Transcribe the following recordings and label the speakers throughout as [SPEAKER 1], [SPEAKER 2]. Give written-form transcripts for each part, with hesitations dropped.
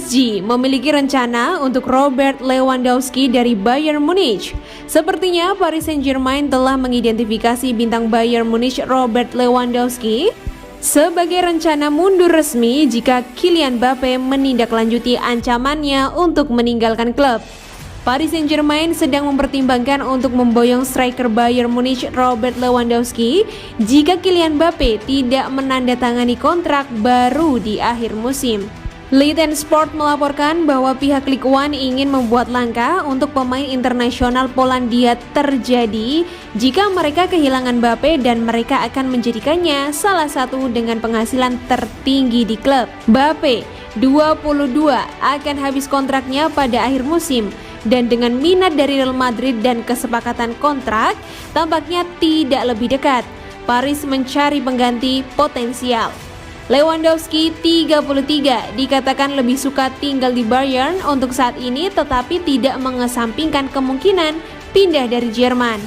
[SPEAKER 1] PSG memiliki rencana untuk Robert Lewandowski dari Bayern Munich. Sepertinya Paris Saint-Germain telah mengidentifikasi bintang Bayern Munich Robert Lewandowski sebagai rencana mundur resmi jika Kylian Mbappe menindaklanjuti ancamannya untuk meninggalkan klub. Paris Saint-Germain sedang mempertimbangkan untuk memboyong striker Bayern Munich Robert Lewandowski jika Kylian Mbappe tidak menandatangani kontrak baru di akhir musim. Leiden Sport melaporkan bahwa pihak Ligue 1 ingin membuat langkah untuk pemain internasional Polandia terjadi jika mereka kehilangan Mbappe dan mereka akan menjadikannya salah satu dengan penghasilan tertinggi di klub. Mbappe, 22, akan habis kontraknya pada akhir musim dan dengan minat dari Real Madrid dan kesepakatan kontrak tampaknya tidak lebih dekat. Paris mencari pengganti potensial. Lewandowski 33 dikatakan lebih suka tinggal di Bayern untuk saat ini tetapi tidak mengesampingkan kemungkinan pindah dari Jerman.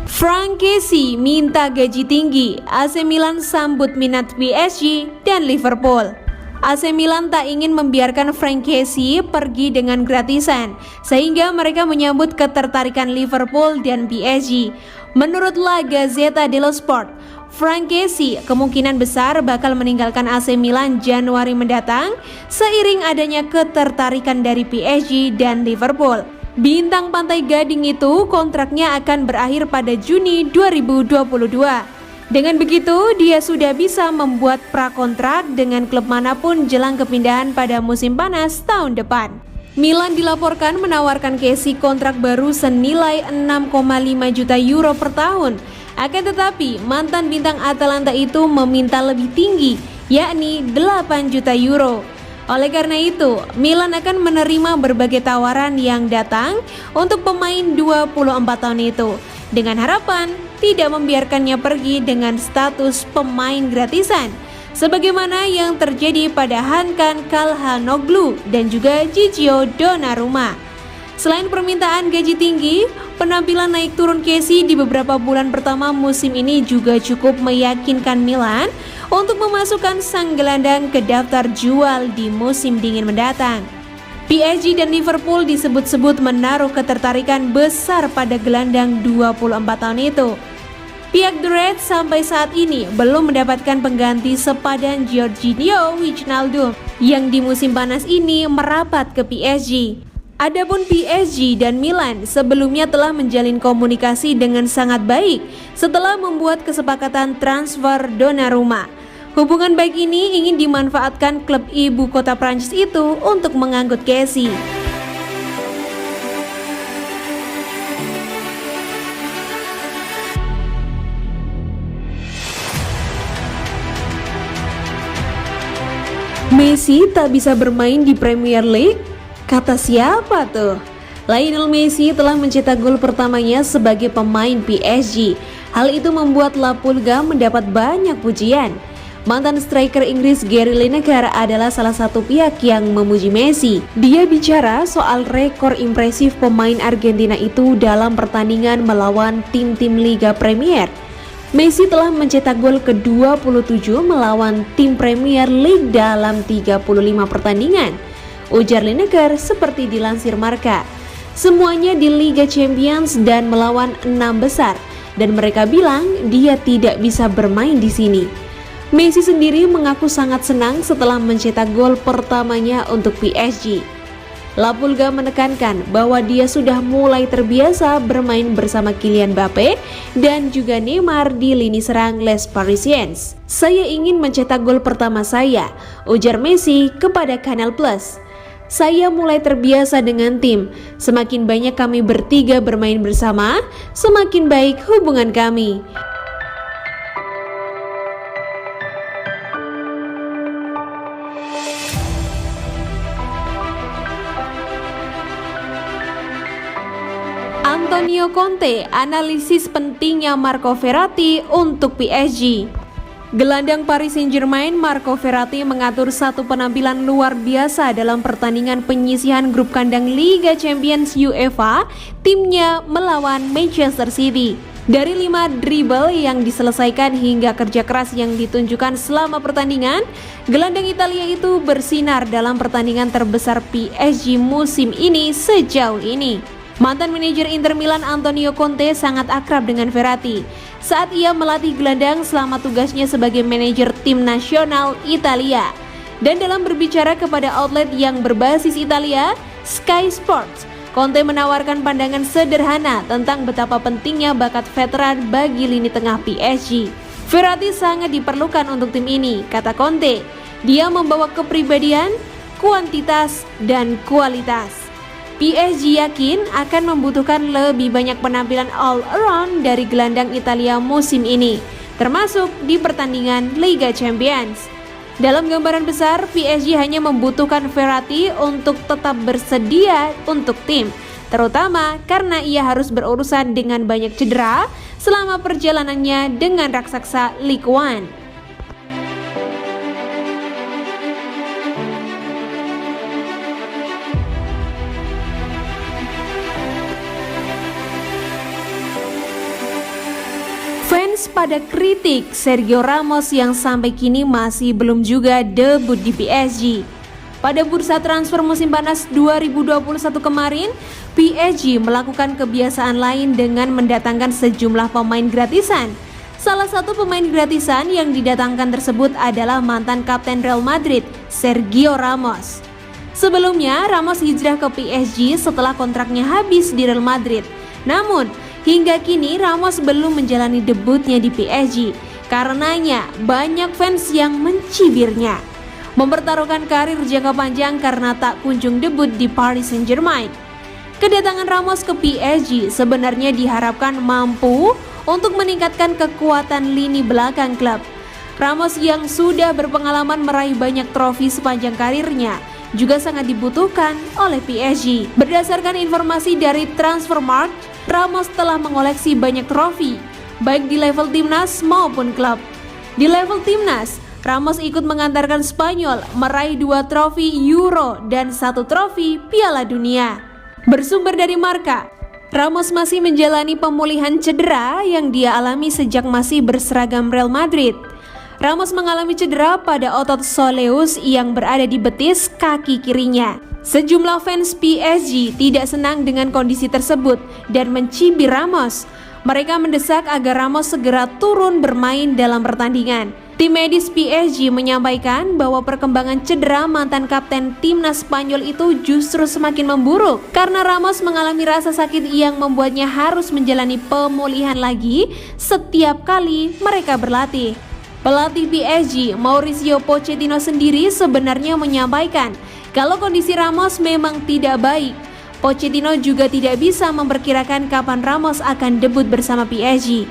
[SPEAKER 1] Franck Kessié minta gaji tinggi, AC Milan sambut minat PSG dan Liverpool. AC Milan tak ingin membiarkan Franck Kessié pergi dengan gratisan, sehingga mereka menyambut ketertarikan Liverpool dan PSG. Menurut La Gazzetta dello Sport, Franck Kessié kemungkinan besar bakal meninggalkan AC Milan Januari mendatang seiring adanya ketertarikan dari PSG dan Liverpool. Bintang Pantai Gading itu kontraknya akan berakhir pada Juni 2022. Dengan begitu, dia sudah bisa membuat prakontrak dengan klub manapun jelang kepindahan pada musim panas tahun depan. Milan dilaporkan menawarkan Kessié kontrak baru senilai 6,5 juta euro per tahun. Akan tetapi, mantan bintang Atalanta itu meminta lebih tinggi, yakni 8 juta euro. Oleh karena itu, Milan akan menerima berbagai tawaran yang datang untuk pemain 24 tahun itu, dengan harapan tidak membiarkannya pergi dengan status pemain gratisan, sebagaimana yang terjadi pada Hakan Calhanoglu dan juga Gigio Donnarumma. Selain permintaan gaji tinggi, penampilan naik turun Kessié di beberapa bulan pertama musim ini juga cukup meyakinkan Milan untuk memasukkan sang gelandang ke daftar jual di musim dingin mendatang. PSG dan Liverpool disebut-sebut menaruh ketertarikan besar pada gelandang 24 tahun itu. Pihak The Reds sampai saat ini belum mendapatkan pengganti sepadan Georginio Wijnaldum yang di musim panas ini merapat ke PSG. Adapun PSG dan Milan sebelumnya telah menjalin komunikasi dengan sangat baik setelah membuat kesepakatan transfer Donnarumma. Hubungan baik ini ingin dimanfaatkan klub ibu kota Prancis itu untuk mengangkut Kessié. Messi tak bisa bermain di Premier League? Kata siapa tuh? Lionel Messi telah mencetak gol pertamanya sebagai pemain PSG. Hal itu membuat La Pulga mendapat banyak pujian. Mantan striker Inggris Gary Lineker adalah salah satu pihak yang memuji Messi. Dia bicara soal rekor impresif pemain Argentina itu dalam pertandingan melawan tim-tim Liga Premier. Messi telah mencetak gol ke-27 melawan tim Premier League dalam 35 pertandingan. Ujar Lineker seperti dilansir Marca. Semuanya di Liga Champions dan melawan 6 besar, dan mereka bilang dia tidak bisa bermain di sini. Messi sendiri mengaku sangat senang setelah mencetak gol pertamanya untuk PSG. La Pulga menekankan bahwa dia sudah mulai terbiasa bermain bersama Kylian Mbappe dan juga Neymar di lini serang Les Parisiens. Saya ingin mencetak gol pertama saya, ujar Messi kepada Canal Plus. Saya mulai terbiasa dengan tim. Semakin banyak kami bertiga bermain bersama, semakin baik hubungan kami. Antonio Conte analisis pentingnya Marco Verratti untuk PSG. Gelandang Paris Saint-Germain Marco Verratti mengatur satu penampilan luar biasa dalam pertandingan penyisihan grup kandang Liga Champions UEFA, timnya melawan Manchester City. Dari 5 dribble yang diselesaikan hingga kerja keras yang ditunjukkan selama pertandingan, gelandang Italia itu bersinar dalam pertandingan terbesar PSG musim ini sejauh ini. Mantan manajer Inter Milan Antonio Conte sangat akrab dengan Verratti saat ia melatih gelandang selama tugasnya sebagai manajer tim nasional Italia. Dan dalam berbicara kepada outlet yang berbasis Italia, Sky Sports, Conte menawarkan pandangan sederhana tentang betapa pentingnya bakat veteran bagi lini tengah PSG. Verratti sangat diperlukan untuk tim ini, kata Conte. Dia membawa kepribadian, kuantitas, dan kualitas. PSG yakin akan membutuhkan lebih banyak penampilan all-around dari gelandang Italia musim ini, termasuk di pertandingan Liga Champions. Dalam gambaran besar, PSG hanya membutuhkan Verratti untuk tetap bersedia untuk tim, terutama karena ia harus berurusan dengan banyak cedera selama perjalanannya dengan raksasa Ligue 1. Fans pada kritik Sergio Ramos yang sampai kini masih belum juga debut di PSG. Pada bursa transfer musim panas 2021 kemarin, PSG melakukan kebiasaan lain dengan mendatangkan sejumlah pemain gratisan. Salah satu pemain gratisan yang didatangkan tersebut adalah mantan kapten Real Madrid, Sergio Ramos. Sebelumnya, Ramos hijrah ke PSG setelah kontraknya habis di Real Madrid. Namun, hingga kini Ramos belum menjalani debutnya di PSG. Karenanya banyak fans yang mencibirnya, mempertaruhkan karir jangka panjang karena tak kunjung debut di Paris Saint-Germain. Kedatangan Ramos ke PSG sebenarnya diharapkan mampu untuk meningkatkan kekuatan lini belakang klub. Ramos yang sudah berpengalaman meraih banyak trofi sepanjang karirnya juga sangat dibutuhkan oleh PSG. Berdasarkan informasi dari Transfermarkt, Ramos telah mengoleksi banyak trofi, baik di level timnas maupun klub. Di level timnas, Ramos ikut mengantarkan Spanyol meraih 2 trofi Euro dan 1 trofi Piala Dunia. Bersumber dari Marca, Ramos masih menjalani pemulihan cedera yang dia alami sejak masih berseragam Real Madrid. Ramos mengalami cedera pada otot soleus yang berada di betis kaki kirinya. Sejumlah fans PSG tidak senang dengan kondisi tersebut dan mencibir Ramos. Mereka mendesak agar Ramos segera turun bermain dalam pertandingan. Tim medis PSG menyampaikan bahwa perkembangan cedera mantan kapten timnas Spanyol itu justru semakin memburuk karena Ramos mengalami rasa sakit yang membuatnya harus menjalani pemulihan lagi setiap kali mereka berlatih. Pelatih PSG Mauricio Pochettino sendiri sebenarnya menyampaikan kalau kondisi Ramos memang tidak baik. Pochettino juga tidak bisa memperkirakan kapan Ramos akan debut bersama PSG.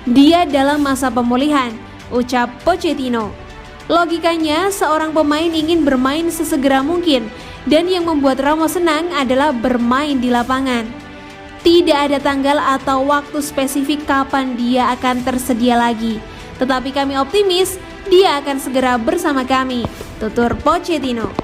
[SPEAKER 1] Dia dalam masa pemulihan, ucap Pochettino. Logikanya, seorang pemain ingin bermain sesegera mungkin, dan yang membuat Ramos senang adalah bermain di lapangan. Tidak ada tanggal atau waktu spesifik kapan dia akan tersedia lagi. Tetapi kami optimis dia akan segera bersama kami, tutur Pochettino.